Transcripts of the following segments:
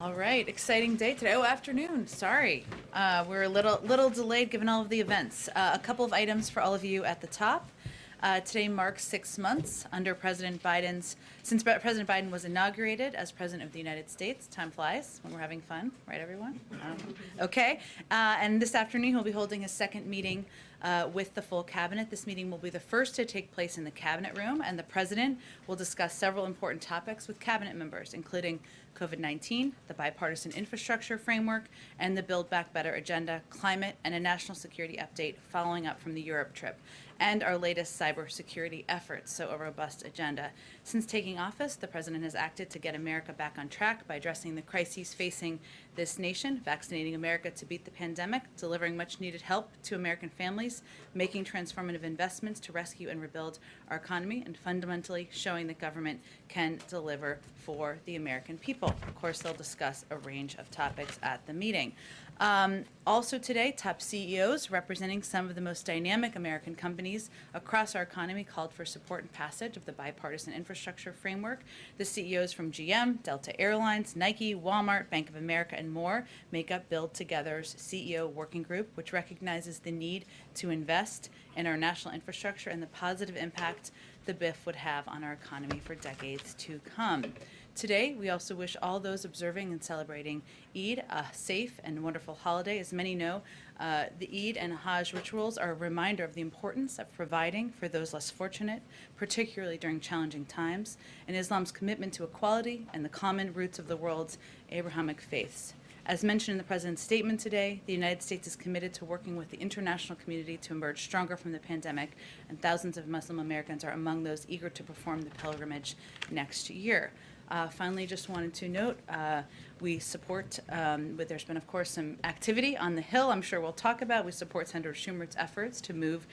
All right, exciting day today. Oh, afternoon. Sorry, we're a little delayed given all of the events. A couple of items for all of you at the top. Today marks 6 months under since President Biden was inaugurated as President of the United States. Time flies when we're having fun, right, everyone? Okay. And this afternoon he'll be holding his second meeting with the full cabinet. This meeting will be the first to take place in the cabinet room, and the president will discuss several important topics with cabinet members, including COVID-19, the bipartisan infrastructure framework, and the Build Back Better agenda, climate, and a national security update following up from the Europe trip, and our latest cybersecurity efforts, so a robust agenda. Since taking office, the president has acted to get America back on track by addressing the crises facing this nation, vaccinating America to beat the pandemic, delivering much-needed help to American families, making transformative investments to rescue and rebuild our economy, and fundamentally showing that government can deliver for the American people. Of course, they'll discuss a range of topics at the meeting. Also today, top CEOs representing some of the most dynamic American companies across our economy called for support and passage of the bipartisan infrastructure framework. The CEOs from GM, Delta Airlines, Nike, Walmart, Bank of America, and more make up Build Together's CEO working group, which recognizes the need to invest in our national infrastructure and the positive impact the BIF would have on our economy for decades to come. Today, we also wish all those observing and celebrating Eid a safe and wonderful holiday. As many know, the Eid and Hajj rituals are a reminder of the importance of providing for those less fortunate, particularly during challenging times, and Islam's commitment to equality and the common roots of the world's Abrahamic faiths. As mentioned in the President's statement today, the United States is committed to working with the international community to emerge stronger from the pandemic, and thousands of Muslim Americans are among those eager to perform the pilgrimage next year. Finally, just wanted to note, we support, there's been, of course, some activity on the Hill I'm sure we'll talk about. We support Senator Schumer's efforts to move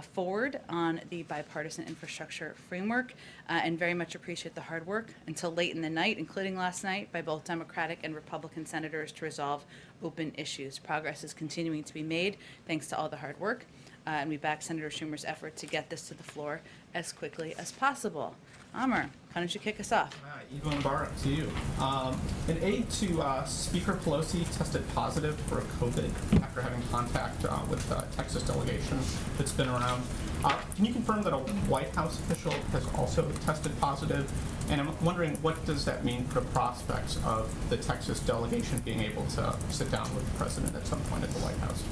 forward on the bipartisan infrastructure framework and very much appreciate the hard work until late in the night, including last night, by both Democratic and Republican senators to resolve open issues. Progress is continuing to be made thanks to all the hard work, and we back Senator Schumer's effort to get this to the floor as quickly as possible. Amr, why don't you kick us off? Eva Mubarak to you. An aide to Speaker Pelosi tested positive for COVID after having contact with the Texas delegation that's been around. Can you confirm that a White House official has also tested positive? And I'm wondering, what does that mean for prospects of the Texas delegation being able to sit down with the president at some point at the White House?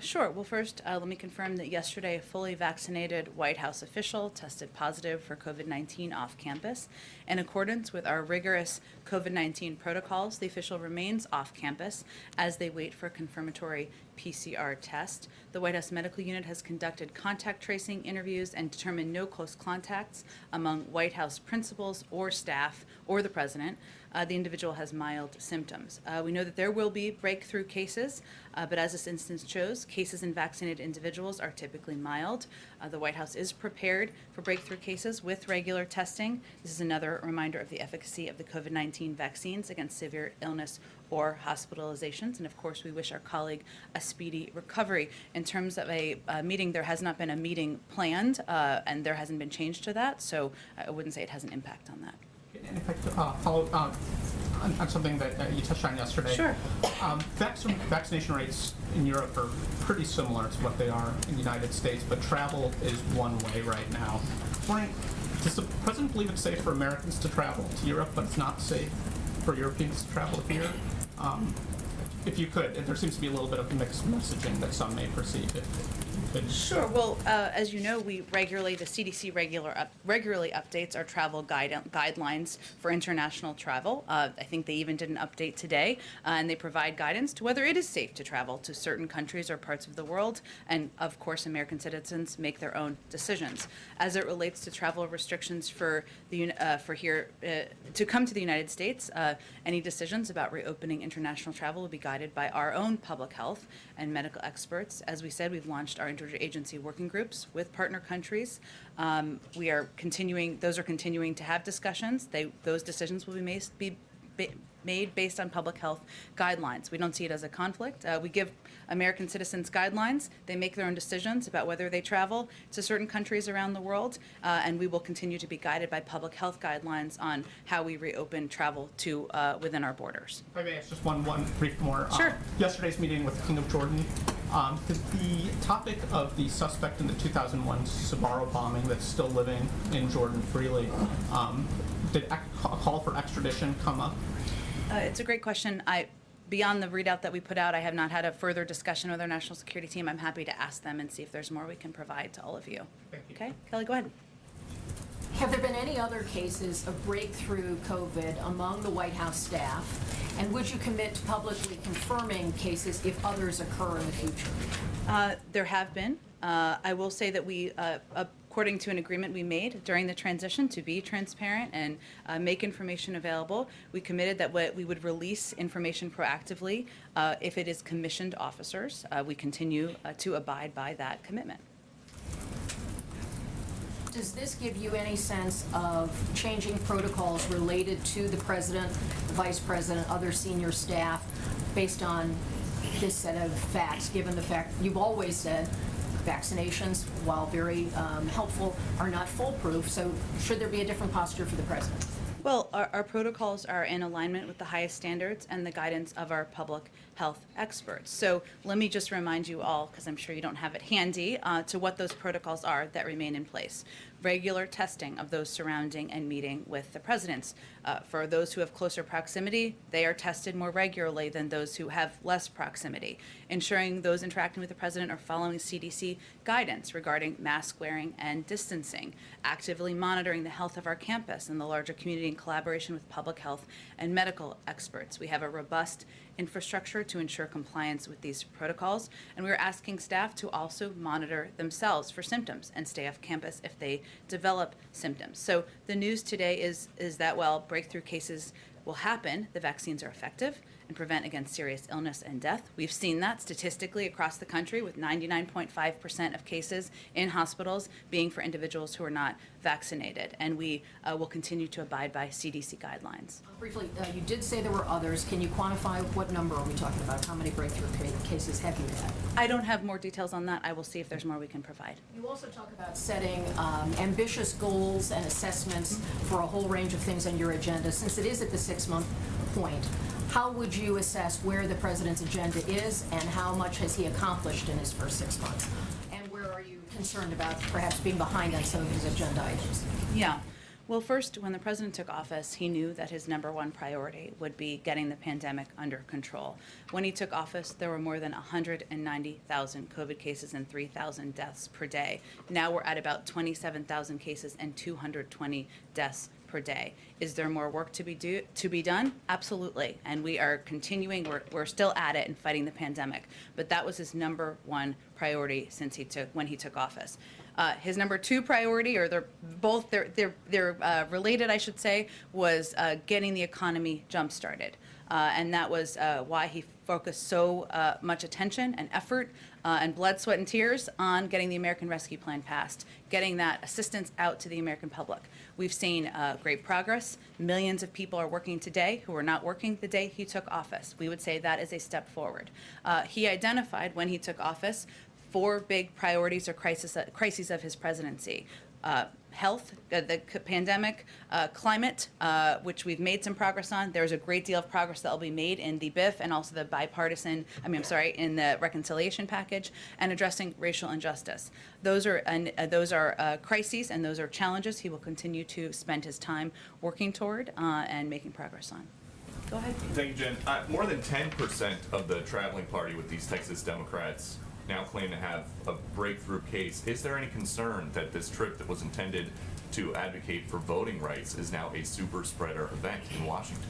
Sure. Well, first, let me confirm that yesterday a fully vaccinated White House official tested positive for COVID-19 off campus. In accordance with our rigorous COVID-19 protocols, the official remains off campus as they wait for a confirmatory PCR test. The White House Medical Unit has conducted contact tracing interviews and determined no close contacts among White House principals or staff or the president. The individual has mild symptoms. We know that there will be breakthrough cases, but as this instance shows, cases in vaccinated individuals are typically mild. The White House is prepared for breakthrough cases with regular testing. This is another reminder of the efficacy of the COVID-19 vaccines against severe illness or hospitalizations. And of course, we wish our colleague a speedy recovery. In terms of a meeting, there has not been a meeting planned, and there hasn't been change to that, so I wouldn't say it has an impact on that. And if I could follow on something that you touched on yesterday. Sure. Vaccination rates in Europe are pretty similar to what they are in the United States, but travel is one way right now. Wondering, does the president believe it's safe for Americans to travel to Europe, but it's not safe for Europeans to travel here? If you could, there seems to be a little bit of mixed messaging that some may perceive. Sure. Well, as you know, the CDC regularly updates our travel guidelines for international travel. I think they even did an update today, and they provide guidance to whether it is safe to travel to certain countries or parts of the world. And of course, American citizens make their own decisions. As it relates to travel restrictions to come to the United States, any decisions about reopening international travel will be guided by our own public health and medical experts. As we said, we've launched our interagency working groups with partner countries. Those are continuing to have discussions. Those decisions will be made based on public health guidelines. We don't see it as a conflict. We give American citizens guidelines. They make their own decisions about whether they travel to certain countries around the world, and we will continue to be guided by public health guidelines on how we reopen travel to within our borders. If I may ask just one brief more. Sure. Yesterday's meeting with the King of Jordan, is the topic of the suspect in the 2001 Sbarro bombing that's still living in Jordan freely, did a call for extradition come up? It's a great question. Beyond the readout that we put out, I have not had a further discussion with our national security team. I'm happy to ask them and see if there's more we can provide to all of you. Thank you. Okay, Kelly, go ahead. Have there been any other cases of breakthrough COVID among the White House staff? And would you commit to publicly confirming cases if others occur in the future? There have been. I will say that we, according to an agreement we made during the transition to be transparent and make information available, we committed that we would release information proactively if it is commissioned officers. We continue to abide by that commitment. Does this give you any sense of changing protocols related to the president, the vice president, other senior staff, based on this set of facts, given the fact you've always said vaccinations, while very helpful, are not foolproof? So should there be a different posture for the president? Well, our protocols are in alignment with the highest standards and the guidance of our public health experts. So let me just remind you all, because I'm sure you don't have it handy, to what those protocols are that remain in place. Regular testing of those surrounding and meeting with the presidents. For those who have closer proximity, they are tested more regularly than those who have less proximity. Ensuring those interacting with the president are following CDC guidance regarding mask wearing and distancing. Actively monitoring the health of our campus and the larger community in collaboration with public health and medical experts. We have a robust infrastructure to ensure compliance with these protocols, and we're asking staff to also monitor themselves for symptoms and stay off campus if they develop symptoms. So the news today is that while breakthrough cases will happen, the vaccines are effective and prevent against serious illness and death. We've seen that statistically across the country, with 99.5% of cases in hospitals being for individuals who are not vaccinated. And we will continue to abide by CDC guidelines. Briefly, you did say there were others. Can you quantify what number are we talking about? How many breakthrough cases have you had? I don't have more details on that. I will see if there's more we can provide. You also talk about setting ambitious goals and assessments for a whole range of things on your agenda. Since it is at the 6-month point, how would you assess where the president's agenda is and how much has he accomplished in his first 6 months? And where are you concerned about perhaps being behind on some of his agenda items? Yeah. Well, first, when the president took office, he knew that his number one priority would be getting the pandemic under control. When he took office, there were more than 190,000 COVID cases and 3,000 deaths per day. Now we're at about 27,000 cases and 220 deaths per day. Is there more work to be done? Absolutely. And we are continuing, we're still at it and fighting the pandemic. But that was his number one priority when he took office. His number two priority, or they're related, I should say, was getting the economy jump started. And that was why he focused so much attention and effort and blood, sweat, and tears on getting the American Rescue Plan passed, getting that assistance out to the American public. We've seen great progress. Millions of people are working today who were not working the day he took office. We would say that is a step forward. He identified when he took office 4 big priorities or crises of his presidency. Health, the pandemic, climate, which we've made some progress on. There's a great deal of progress that will be made in the BIF and also the in the reconciliation package, and addressing racial injustice. Those are crises and those are challenges he will continue to spend his time working toward and making progress on. Go ahead. Thank you, Jen. More than 10% of the traveling party with these Texas Democrats now claim to have a breakthrough case. Is there any concern that this trip that was intended to advocate for voting rights is now a super spreader event in Washington?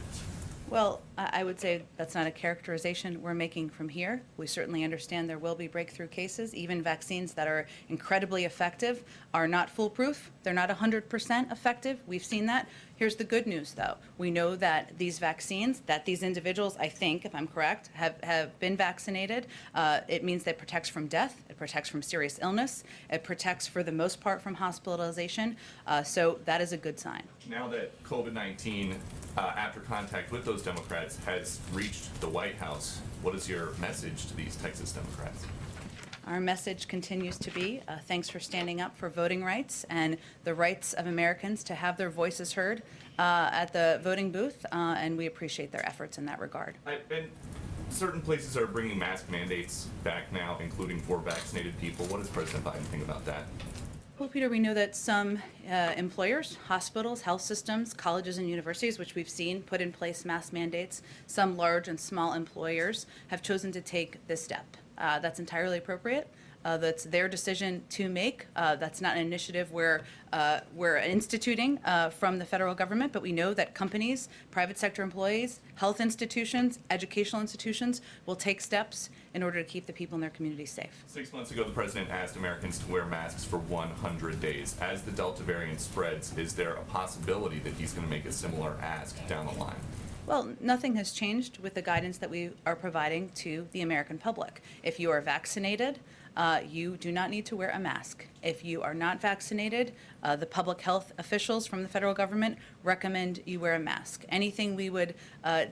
Well, I would say that's not a characterization we're making from here. We certainly understand there will be breakthrough cases. Even vaccines that are incredibly effective are not foolproof. They're not 100% effective. We've seen that. Here's the good news, though. We know that these vaccines, that these individuals, I think, if I'm correct, have been vaccinated. It means that it protects from death, it protects from serious illness, it protects, for the most part, from hospitalization. So that is a good sign. Now that COVID-19, after contact with those Democrats, has reached the White House, what is your message to these Texas Democrats? Our message continues to be thanks for standing up for voting rights and the rights of Americans to have their voices heard at the voting booth, and we appreciate their efforts in that regard. And certain places are bringing mask mandates back now, including for vaccinated people. What does President Biden think about that? Well, Peter, we know that some employers, hospitals, health systems, colleges and universities, which we've seen put in place mask mandates, some large and small employers have chosen to take this step. That's entirely appropriate. That's their decision to make. That's not an initiative we're instituting from the federal government, but we know that companies, private sector employees, health institutions, educational institutions will take steps in order to keep the people in their communities safe. 6 months ago, the president asked Americans to wear masks for 100 days. As the Delta variant spreads, is there a possibility that he's going to make a similar ask down the line? Well, nothing has changed with the guidance that we are providing to the American public. If you are vaccinated, you do not need to wear a mask. If you are not vaccinated, the public health officials from the federal government recommend you wear a mask. Anything we would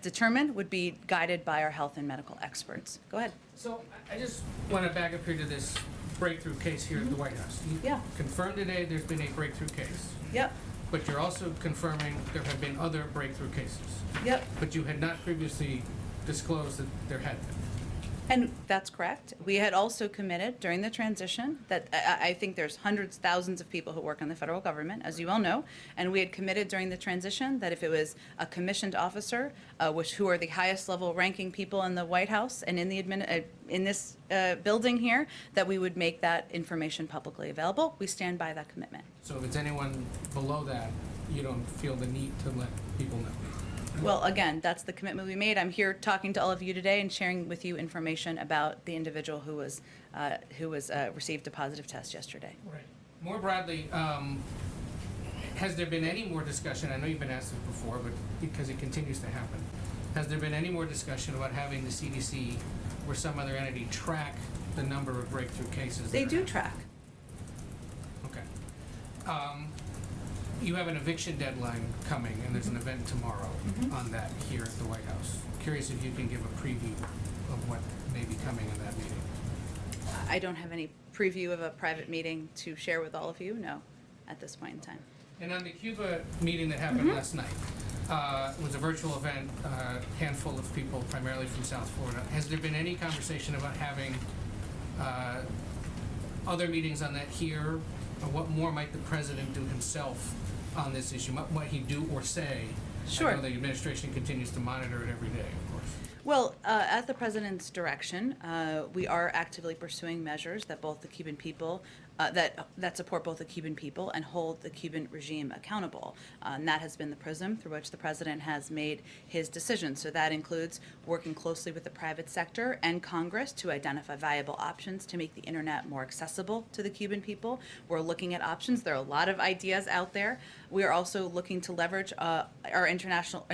determine would be guided by our health and medical experts. Go ahead. So I just want to back up here to this breakthrough case here at the White House. You Yeah. confirmed today there's been a breakthrough case, Yep. but you're also confirming there have been other breakthrough cases. Yep. But you had not previously disclosed that there had been. And that's correct. We had also committed during the transition that I think there's hundreds, thousands of people who work in the federal government, as you all know, and we had committed during the transition that if it was a commissioned officer, who are the highest level ranking people in the White House and in the in this building here, that we would make that information publicly available. We stand by that commitment. So if it's anyone below that, you don't feel the need to let people know. Well, again, that's the commitment we made. I'm here talking to all of you today and sharing with you information about the individual who was received a positive test yesterday. Right. More broadly, has there been any more discussion? I know you've been asked this before, but because it continues to happen, has there been any more discussion about having the CDC or some other entity track the number of breakthrough cases? They do track. Okay. You have an eviction deadline coming, and there's an event tomorrow on that here at the White House. Curious if you can give a preview of what may be coming in that meeting. I don't have any preview of a private meeting to share with all of you, no, at this point in time. And on the Cuba meeting that happened last night, it was a virtual event, a handful of people, primarily from South Florida. Has there been any conversation about having other meetings on that here? Or what more might the president do himself on this issue? What might he do or say? Sure. I know the administration continues to monitor it every day, of course. Well, at the president's direction, we are actively pursuing measures that both the Cuban people, that support both the Cuban people and hold the Cuban regime accountable. And that has been the prism through which the president has made his decisions. So that includes working closely with the private sector and Congress to identify viable options to make the internet more accessible to the Cuban people. We're looking at options. There are a lot of ideas out there. We are also looking to leverage our international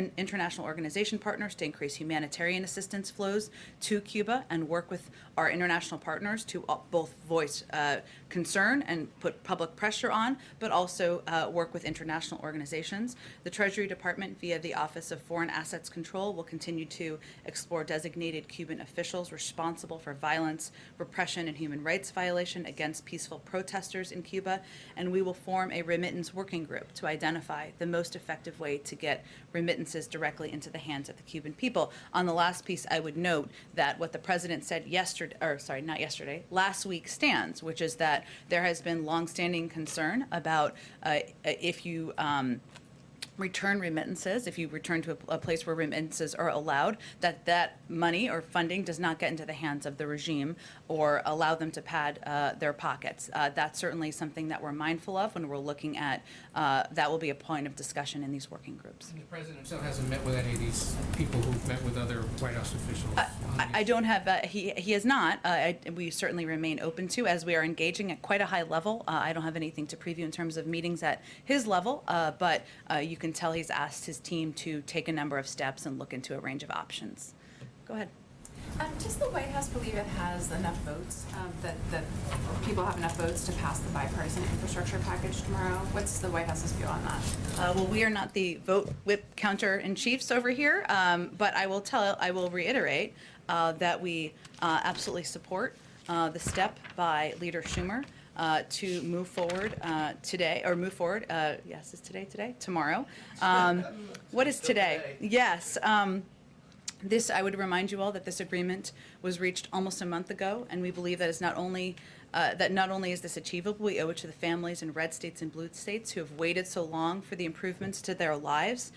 organization partners to increase humanitarian assistance flows to Cuba and work with our international partners to both voice concern and put public pressure on, but also work with international organizations. The Treasury Department, via the Office of Foreign Assets Control, will continue to explore designated Cuban officials responsible for violence, repression, and human rights violation against peaceful protesters in Cuba, and we will form a remittance working group to identify the most effective way to get remittances directly into the hands of the Cuban people. On the last piece, I would note that what the president said last week stands, which is that there has been longstanding concern about if you return remittances, if you return to a place where remittances are allowed, that money or funding does not get into the hands of the regime or allow them to pad their pockets. That's certainly something that we're mindful of when we're looking at, that will be a point of discussion in these working groups. And the president himself hasn't met with any of these people who've met with other White House officials? I don't have, he has not. We certainly remain open to, as we are engaging at quite a high level. I don't have anything to preview in terms of meetings at his level, but you can tell he's asked his team to take a number of steps and look into a range of options. Go ahead. Does the White House believe it has enough votes, that people have enough votes to pass the bipartisan infrastructure package tomorrow? What's the White House's view on that? Well, we are not the vote whip counter in chiefs over here, but I will reiterate that we absolutely support the step by Leader Schumer to move forward today, or move forward, yes, is today? Tomorrow. What is today? Yes. I would remind you all that this agreement was reached almost a month ago, and we believe that is not only is this achievable, we owe it to the families in red states and blue states who have waited so long for the improvements to their lives,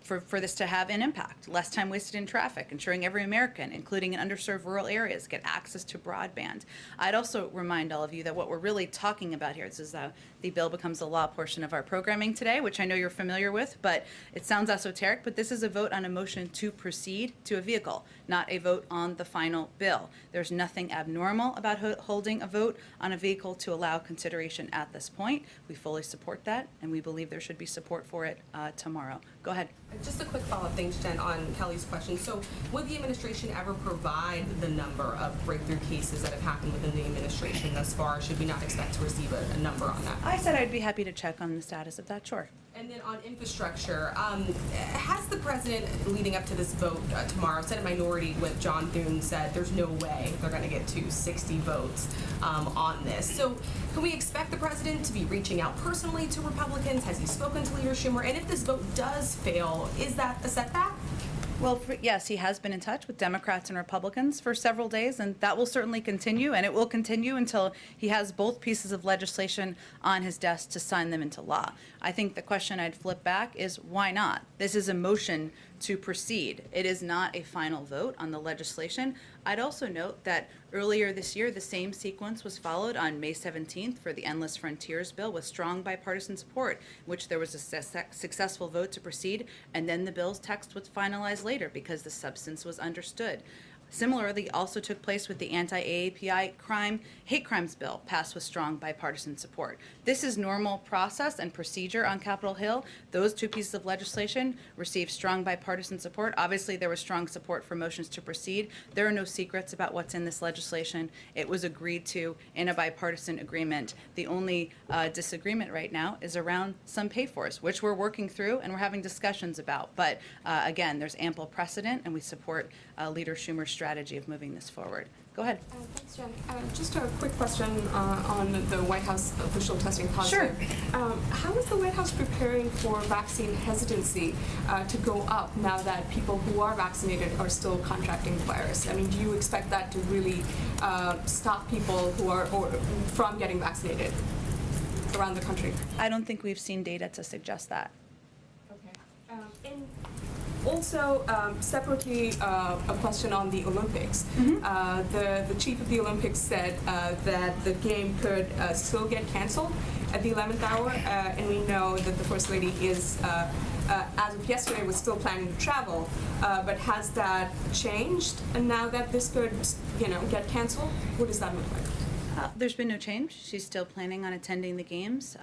for this to have an impact. Less time wasted in traffic, ensuring every American, including in underserved rural areas, get access to broadband. I'd also remind all of you that what we're really talking about here, this is the bill becomes a law portion of our programming today, which I know you're familiar with, but it sounds esoteric, but this is a vote on a motion to proceed to a vehicle, not a vote on the final bill. There's nothing abnormal about holding a vote on a vehicle to allow consideration at this point. We fully support that, and we believe there should be support for it tomorrow. Go ahead. Just a quick follow-up, thanks, Jen, on Kelly's question. So would the administration ever provide the number of breakthrough cases that have happened within the administration thus far? Should we not expect to receive a number on that? I said I'd be happy to check on the status of that, sure. And then on infrastructure, has the president, leading up to this vote tomorrow, Senate Minority Whip John Thune said there's no way they're going to get to 60 votes on this. So can we expect the president to be reaching out personally to Republicans? Has he spoken to Leader Schumer? And if this vote does fail, is that a setback? Well, yes, he has been in touch with Democrats and Republicans for several days, and that will certainly continue, and it will continue until he has both pieces of legislation on his desk to sign them into law. I think the question I'd flip back is, why not? This is a motion to proceed. It is not a final vote on the legislation. I'd also note that earlier this year, the same sequence was followed on May 17th for the Endless Frontiers bill with strong bipartisan support, in which there was a successful vote to proceed, and then the bill's text was finalized later because the substance was understood. Similarly, also took place with the anti-AAPI hate crimes bill, passed with strong bipartisan support. This is normal process and procedure on Capitol Hill. Those two pieces of legislation received strong bipartisan support. Obviously, there was strong support for motions to proceed. There are no secrets about what's in this legislation. It was agreed to in a bipartisan agreement. The only disagreement right now is around some pay-fors, which we're working through and we're having discussions about. But again, there's ample precedent, and we support Leader Schumer's strategy of moving this forward. Go ahead. Thanks, Jen. Just a quick question on the White House official testing positive. Sure. How is the White House preparing for vaccine hesitancy to go up now that people who are vaccinated are still contracting the virus? I mean, do you expect that to really stop people who are from getting vaccinated around the country? I don't think we've seen data to suggest that. Okay. And also, separately, a question on the Olympics. The chief of the Olympics said that the game could still get canceled at the 11th hour, and we know that the First Lady is, as of yesterday, was still planning to travel. But has that changed? And now that this could, get canceled, what does that look like? There's been no change. She's still planning on attending the games.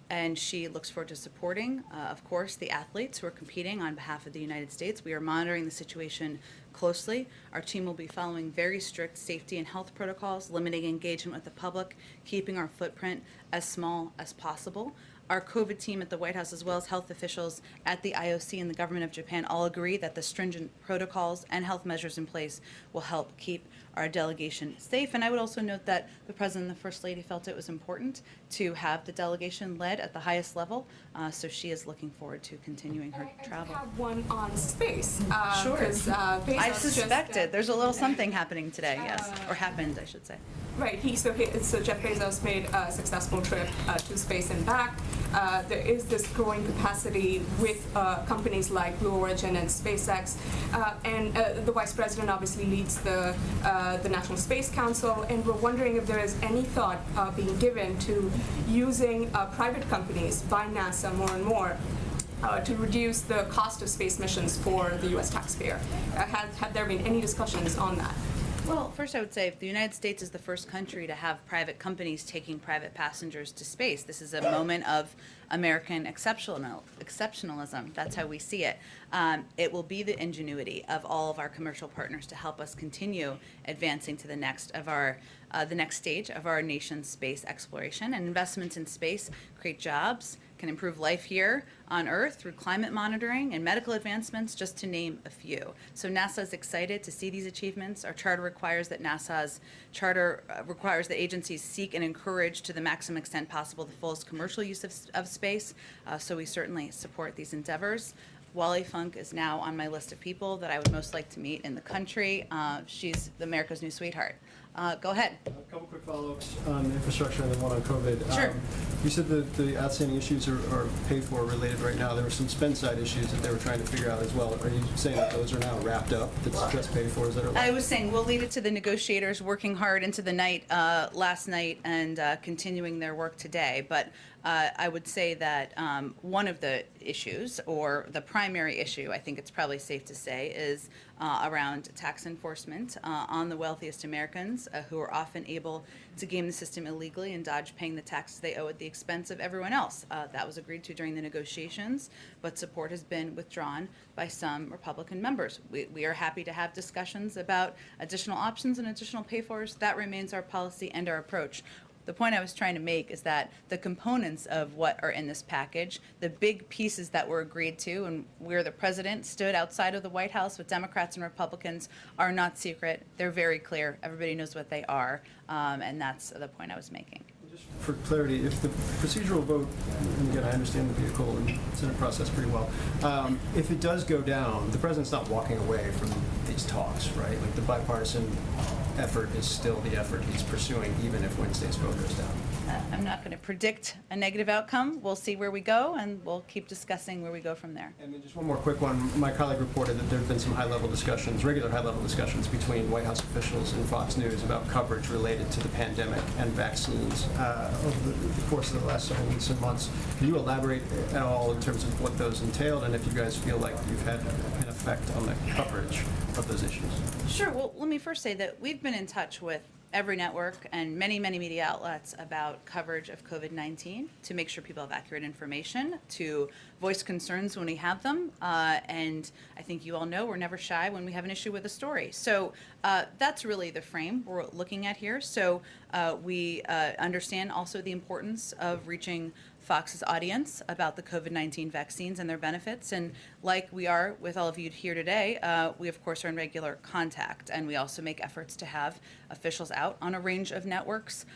And she looks forward to supporting, of course, the athletes who are competing on behalf of the United States. We are monitoring the situation closely. Our team will be following very strict safety and health protocols, limiting engagement with the public, keeping our footprint as small as possible. Our COVID team at the White House, as well as health officials at the IOC and the government of Japan, all agree that the stringent protocols and health measures in place will help keep our delegation safe. And I would also note that the President and the First Lady felt it was important to have the delegation led at the highest level, so she is looking forward to continuing her travel. I have one on space. Sure. I Bezos suspected. There's a little something happening today, yes, or happened, I should say. Right. So Jeff Bezos made a successful trip to space and back. There is this growing capacity with companies like Blue Origin and SpaceX, and the Vice President obviously leads the National Space Council, and we're wondering if there is any thought being given to using private companies by NASA more and more to reduce the cost of space missions for the U.S. taxpayer. Have there been any discussions on that? Well, first I would say the United States is the first country to have private companies taking private passengers to space. This is a moment of American exceptionalism. That's how we see it. It will be the ingenuity of all of our commercial partners to help us continue advancing to the next stage of our nation's space exploration. And investments in space create jobs, can improve life here on Earth through climate monitoring and medical advancements, just to name a few. So NASA is excited to see these achievements. Our charter requires that agencies seek and encourage to the maximum extent possible the fullest commercial use of space. So we certainly support these endeavors. Wally Funk is now on my list of people that I would most like to meet in the country. She's America's new sweetheart. Go ahead. A couple quick follow-ups on infrastructure and then one on COVID. Sure. You said that the outstanding issues are paid for related right now. There were some spend side issues that they were trying to figure out as well. Are you saying that those are now wrapped up? That's just paid for? Is that I was saying we'll leave it to the negotiators working hard into the night last night and continuing their work today. But I would say that one of the issues, or the primary issue, I think it's probably safe to say, is around tax enforcement on the wealthiest Americans who are often able to game the system illegally and dodge paying the taxes they owe at the expense of everyone else. That was agreed to during the negotiations, but support has been withdrawn by some Republican members. We are happy to have discussions about additional options and additional pay-fors. That remains our policy and our approach. The point I was trying to make is that the components of what are in this package, the big pieces that were agreed to, and where the president stood outside of the White House with Democrats and Republicans, are not secret. They're very clear. Everybody knows what they are, and that's the point I was making. Just for clarity, if the procedural vote, and again, I understand the vehicle and Senate process pretty well, if it does go down, the president's not walking away from these talks, right? Like the bipartisan effort is still the effort he's pursuing, even if Wednesday's vote goes down. I'm not going to predict a negative outcome. We'll see where we go, and we'll keep discussing where we go from there. And then just one more quick one. My colleague reported that there have been some high-level discussions, regular high-level discussions between White House officials and Fox News about coverage related to the pandemic and vaccines over the course of the last several weeks and months. Can you elaborate at all in terms of what those entailed, and if you guys feel like you've had an effect on the coverage of those issues? Sure. Well, let me first say that we've been in touch with every network and many, many media outlets about coverage of COVID-19 to make sure people have accurate information, to voice concerns when we have them. And I think you all know we're never shy when we have an issue with a story. So that's really the frame we're looking at here. So we understand also the importance of reaching Fox's audience about the COVID-19 vaccines and their benefits. And like we are with all of you here today, we of course are in regular contact. And we also make efforts to have officials out on a range of networks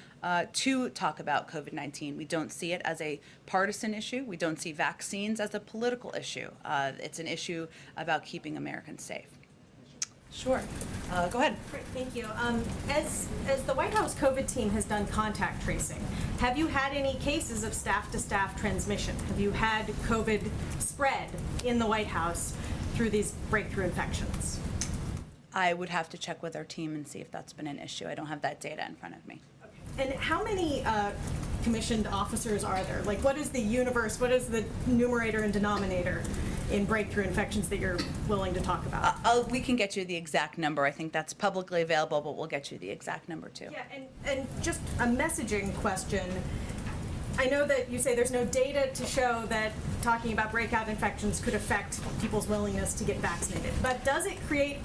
to talk about COVID-19. We don't see it as a partisan issue. We don't see vaccines as a political issue. It's an issue about keeping Americans safe. Sure. Go ahead. Great, thank you. As the White House COVID team has done contact tracing, have you had any cases of staff-to-staff transmission? Have you had COVID spread in the White House through these breakthrough infections? I would have to check with our team and see if that's been an issue. I don't have that data in front of me. And how many commissioned officers are there? Like, what is the universe, what is the numerator and denominator in breakthrough infections that you're willing to talk about? We can get you the exact number. I think that's publicly available, but we'll get you the exact number too. Yeah, and just a messaging question. I know that you say there's no data to show that talking about breakout infections could affect people's willingness to get vaccinated, but does it create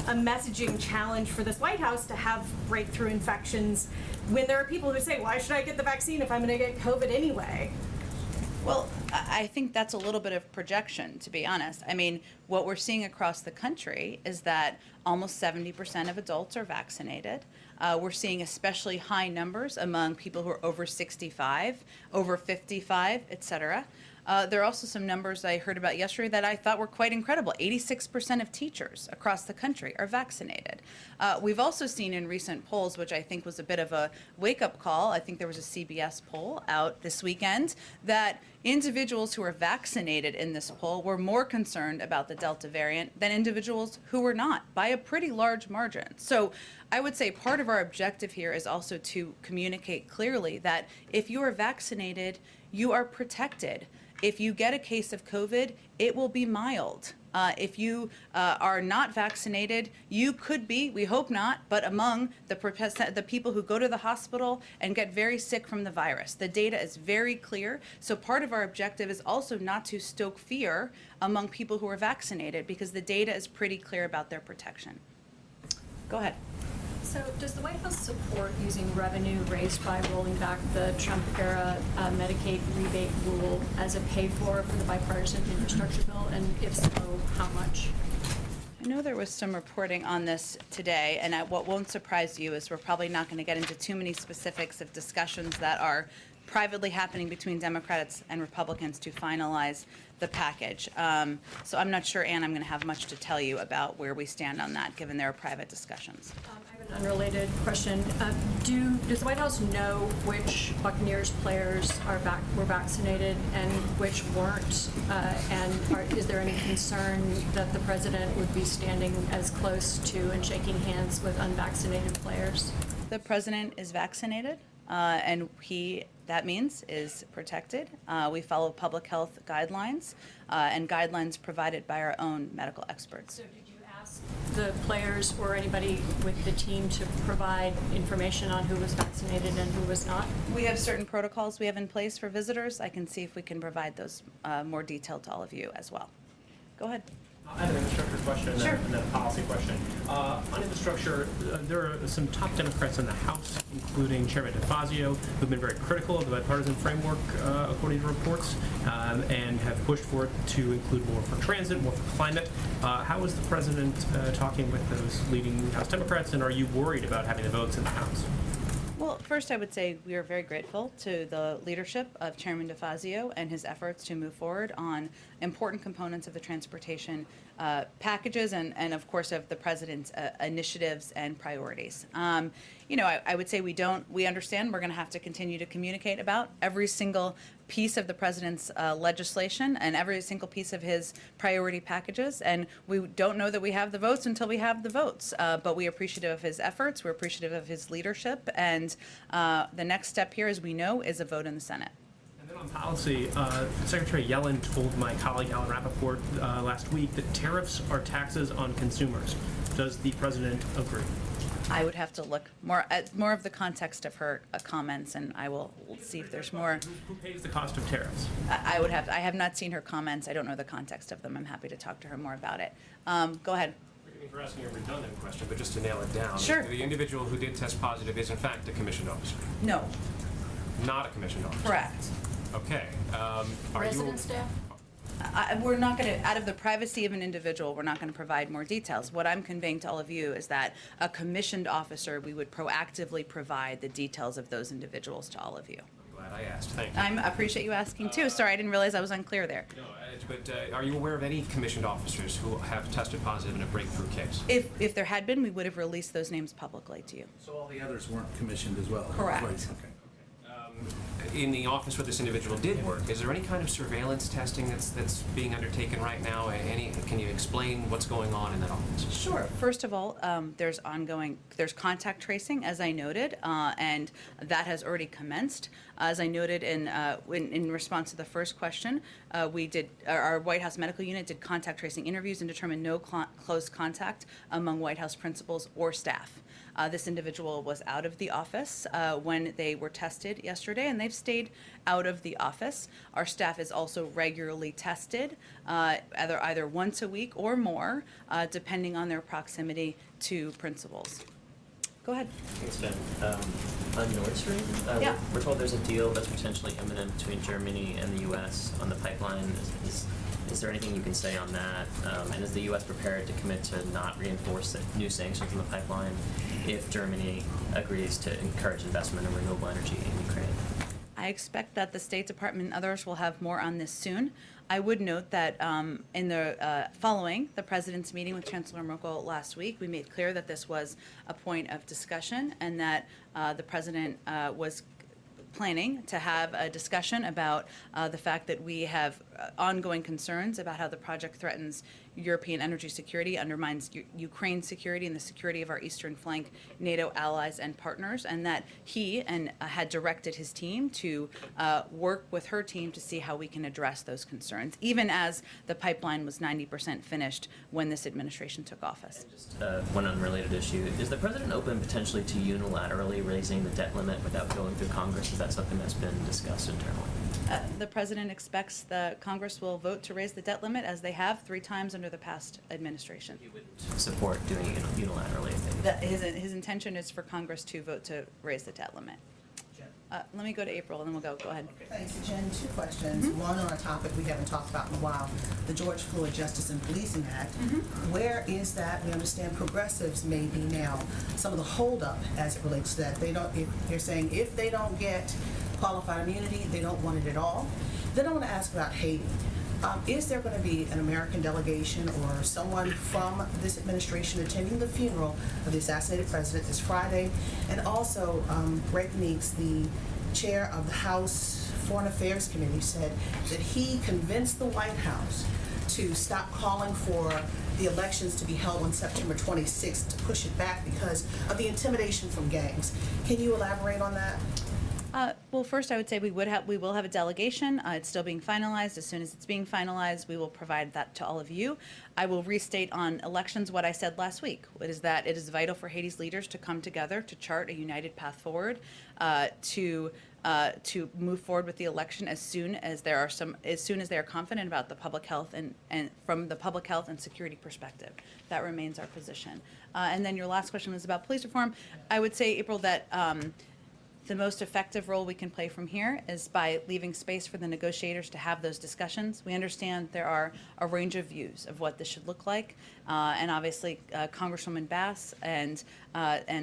a messaging challenge for this White House to have breakthrough infections when there are people who say, why should I get the vaccine if I'm going to get COVID anyway? Well, I think that's a little bit of projection, to be honest. I mean, what we're seeing across the country is that almost 70% of adults are vaccinated. We're seeing especially high numbers among people who are over 65, over 55, et cetera. There are also some numbers I heard about yesterday that I thought were quite incredible. 86% of teachers across the country are vaccinated. We've also seen in recent polls, which I think was a bit of a wake-up call, I think there was a CBS poll out this weekend, that individuals who are vaccinated in this poll were more concerned about the Delta variant than individuals who were not, by a pretty large margin. So I would say part of our objective here is also to communicate clearly that if you are vaccinated, you are protected. If you get a case of COVID, it will be mild. If you are not vaccinated, you could be, we hope not, but among the people who go to the hospital and get very sick from the virus. The data is very clear. So part of our objective is also not to stoke fear among people who are vaccinated, because the data is pretty clear about their protection. Go ahead. So does the White House support using revenue raised by rolling back the Trump-era Medicaid rebate rule as a pay-for the bipartisan infrastructure bill? And if so, how much? I know there was some reporting on this today, and what won't surprise you is we're probably not going to get into too many specifics of discussions that are privately happening between Democrats and Republicans to finalize the package. So I'm not sure, Ann, I'm going to have much to tell you about where we stand on that, given there are private discussions. I have an unrelated question. Does the White House know which Buccaneers players were vaccinated and which weren't? Is there any concern that the president would be standing as close to and shaking hands with unvaccinated players? The president is vaccinated, and that means is protected. We follow public health guidelines and guidelines provided by our own medical experts. So did you ask the players or anybody with the team to provide information on who was vaccinated and who was not? We have certain protocols we have in place for visitors. I can see if we can provide those more detailed to all of you as well. Go ahead. I have an infrastructure question and then a policy question. On infrastructure, there are some top Democrats in the House, including Chairman DeFazio, who've been very critical of the bipartisan framework, according to reports, and have pushed for it to include more for transit, more for climate. How is the president talking with those leading House Democrats, and are you worried about having the votes in the House? Well, first I would say we are very grateful to the leadership of Chairman DeFazio and his efforts to move forward on important components of the transportation packages and of course of the president's initiatives and priorities. I would say we understand we're going to have to continue to communicate about every single piece of the president's legislation and every single piece of his priority packages, and we don't know that we have the votes until we have the votes, but we're appreciative of his efforts, we're appreciative of his leadership, and the next step here, as we know, is a vote in the Senate. And then on policy, Secretary Yellen told my colleague Alan Rappaport last week that tariffs are taxes on consumers. Does the president agree? I would have to look more at more of the context of her comments, and I will see if there's more. Who pays the cost of tariffs? I have not seen her comments. I don't know the context of them. I'm happy to talk to her more about it. Go ahead. Forgive me for asking a redundant question, but just to nail it down. Sure. The individual who did test positive is in fact a commissioned officer. No. Not a commissioned officer. Correct. Okay. Resident staff? We're not going to, out of the privacy of an individual, we're not going to provide more details. What I'm conveying to all of you is that a commissioned officer, we would proactively provide the details of those individuals to all of you. I'm glad I asked. Thank you. I appreciate you asking too. Sorry, I didn't realize I was unclear there. No, but are you aware of any commissioned officers who have tested positive in a breakthrough case? If there had been, we would have released those names publicly to you. So all the others weren't commissioned as well? Correct. Right, okay. In the office where this individual did work, is there any kind of surveillance testing that's being undertaken right now? Can you explain what's going on in that office? Sure. First of all, there's contact tracing, as I noted, and that has already commenced. As I noted in response to the first question, our White House medical unit did contact tracing interviews and determined no close contact among White House principals or staff. This individual was out of the office when they were tested yesterday, and they've stayed out of the office. Our staff is also regularly tested, either once a week or more, depending on their proximity to principals. Go ahead. Thanks, Ben. On Nord Stream, Yeah. we're told there's a deal that's potentially imminent between Germany and the U.S. on the pipeline. Is there anything you can say on that? And is the U.S. prepared to commit to not reinforce new sanctions on the pipeline if Germany agrees to encourage investment in renewable energy in Ukraine? I expect that the State Department and others will have more on this soon. I would note that following the President's meeting with Chancellor Merkel last week, we made clear that this was a point of discussion and that the President was planning to have a discussion about the fact that we have ongoing concerns about how the project threatens European energy security, undermines Ukraine's security and the security of our eastern flank NATO allies and partners, and that he had directed his team to work with her team to see how we can address those concerns, even as the pipeline was 90% finished when this administration took office. Just one unrelated issue. Is the president open potentially to unilaterally raising the debt limit without going through Congress? Is that something that's been discussed internally? The president expects the Congress will vote to raise the debt limit, as they have 3 times under the past administration. You wouldn't support doing it unilaterally if they His intention is for Congress to vote to raise the debt limit. Let me go to April, and then we'll go. Go ahead. Thanks, Jen. 2 questions. One on a topic we haven't talked about in a while, the George Floyd Justice and Policing Act. Where is that? We understand progressives may be now some of the holdup as it relates to that. They don't. If they're saying if they don't get qualified immunity, they don't want it at all. Then I want to ask about Haiti. Is there going to be an American delegation or someone from this administration attending the funeral of the assassinated president this Friday? And also, Greg Meeks, the chair of the House Foreign Affairs Committee, said that he convinced the White House to stop calling for the elections to be held on September 26th, to push it back because of the intimidation from gangs. Can you elaborate on that? Well, first, I would say we will have a delegation. It's still being finalized. As soon as it's being finalized, we will provide that to all of you. I will restate on elections what I said last week. It is that it is vital for Haiti's leaders to come together to chart a united path forward, to move forward with the election as soon as they are confident about the public health and from the public health and security perspective. That remains our position. And then your last question was about police reform. I would say, April, that the most effective role we can play from here is by leaving space for the negotiators to have those discussions. We understand there are a range of views of what this should look like, and obviously Congresswoman Bass and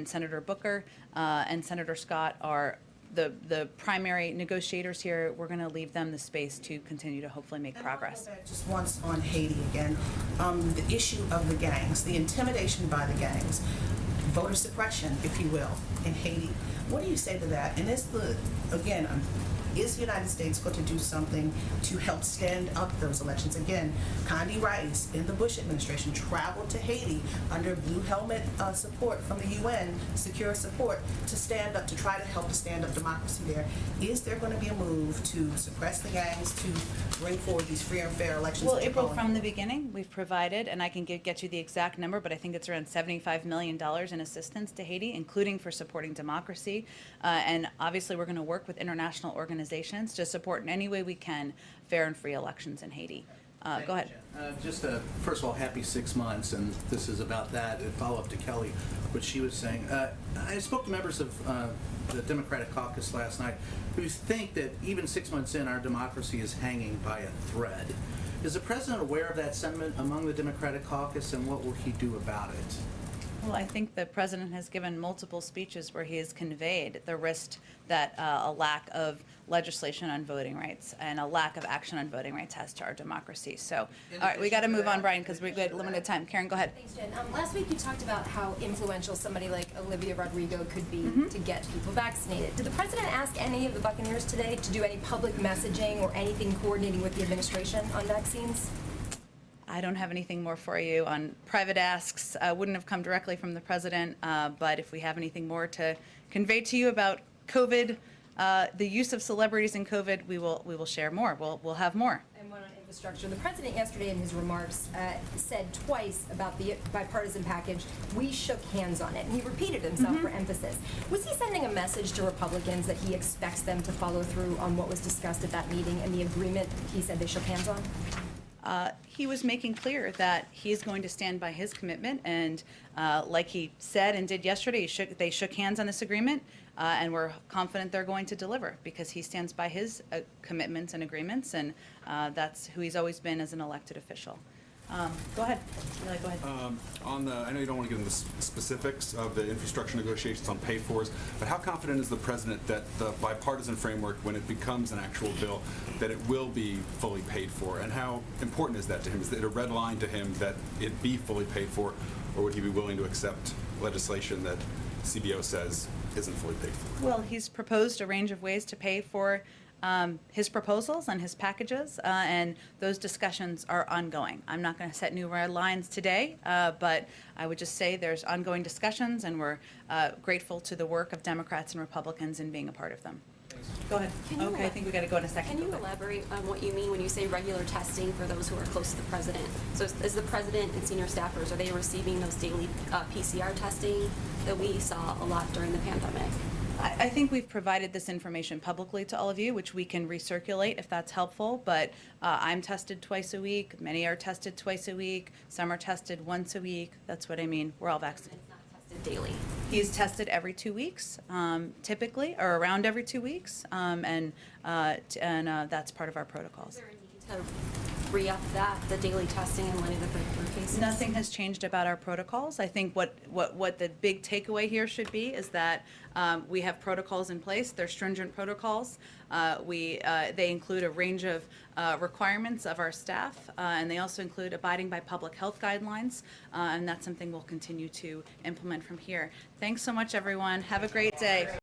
Senator Booker and Senator Scott are the primary negotiators here. We're going to leave them the space to continue to hopefully make progress. Just once on Haiti again, the issue of the gangs, the intimidation by the gangs, voter suppression, if you will, in Haiti. What do you say to that? And is the United States going to do something to help stand up those elections? Again, Condi Rice in the Bush administration traveled to Haiti under blue helmet support from the UN, secure support, to stand up, to try to help to stand up democracy there. Is there going to be a move to suppress the gangs, to bring forward these free and fair elections? Well, April, from the beginning, we've provided, and I can get you the exact number, but I think it's around $75 million in assistance to Haiti, including for supporting democracy. And obviously, we're going to work with international organizations to support in any way we can fair and free elections in Haiti. Go ahead. First of all, happy 6 months, and this is about that. A follow-up to Kelly, what she was saying. I spoke to members of the Democratic caucus last night who think that even 6 months in, our democracy is hanging by a thread. Is the president aware of that sentiment among the Democratic caucus, and what will he do about it? Well, I think the president has given multiple speeches where he has conveyed the risk that a lack of legislation on voting rights and a lack of action on voting rights has to our democracy. So, all right, we got to move on, Brian, because we've got limited time. Karen, go ahead. Thanks, Jen. Last week you talked about how influential somebody like Olivia Rodrigo could be to get people vaccinated. Did the president ask any of the Buccaneers today to do any public messaging or anything coordinating with the administration on vaccines? I don't have anything more for you on private asks. Wouldn't have come directly from the president, but if we have anything more to convey to you about COVID, the use of celebrities in COVID, we will share more. We'll have more. And one on infrastructure. The president yesterday in his remarks said twice about the bipartisan package, we shook hands on it. And he repeated himself for emphasis. Was he sending a message to Republicans that he expects them to follow through on what was discussed at that meeting and the agreement he said they shook hands on? He was making clear that he is going to stand by his commitment, and like he said and did yesterday, they shook hands on this agreement, and we're confident they're going to deliver because he stands by his commitments and agreements, and that's who he's always been as an elected official. Go ahead. Go ahead. I know you don't want to get into the specifics of the infrastructure negotiations on pay-fors, but how confident is the president that the bipartisan framework, when it becomes an actual bill, that it will be fully paid for? And how important is that to him? Is it a red line to him that it be fully paid for, or would he be willing to accept legislation that CBO says isn't fully paid for? Well, he's proposed a range of ways to pay for his proposals and his packages, and those discussions are ongoing. I'm not going to set new red lines today, but I would just say there's ongoing discussions, and we're grateful to the work of Democrats and Republicans in being a part of them. Go ahead. Okay, I think we got to go in a second. Can you elaborate on what you mean when you say regular testing for those who are close to the president? So is the president and senior staffers, are they receiving those daily PCR testing that we saw a lot during the pandemic? I think we've provided this information publicly to all of you, which we can recirculate if that's helpful, but I'm tested twice a week. Many are tested twice a week. Some are tested once a week. That's what I mean. We're all vaccinated. It's not tested daily. He's tested every 2 weeks, typically, or around every 2 weeks, and that's part of our protocols. Is there a need to re-up the daily testing in light of the breakthrough cases? Nothing has changed about our protocols. I think what the big takeaway here should be is that we have protocols in place. They're stringent protocols. They include a range of requirements of our staff, and they also include abiding by public health guidelines, and that's something we'll continue to implement from here. Thanks so much, everyone. Have a great day.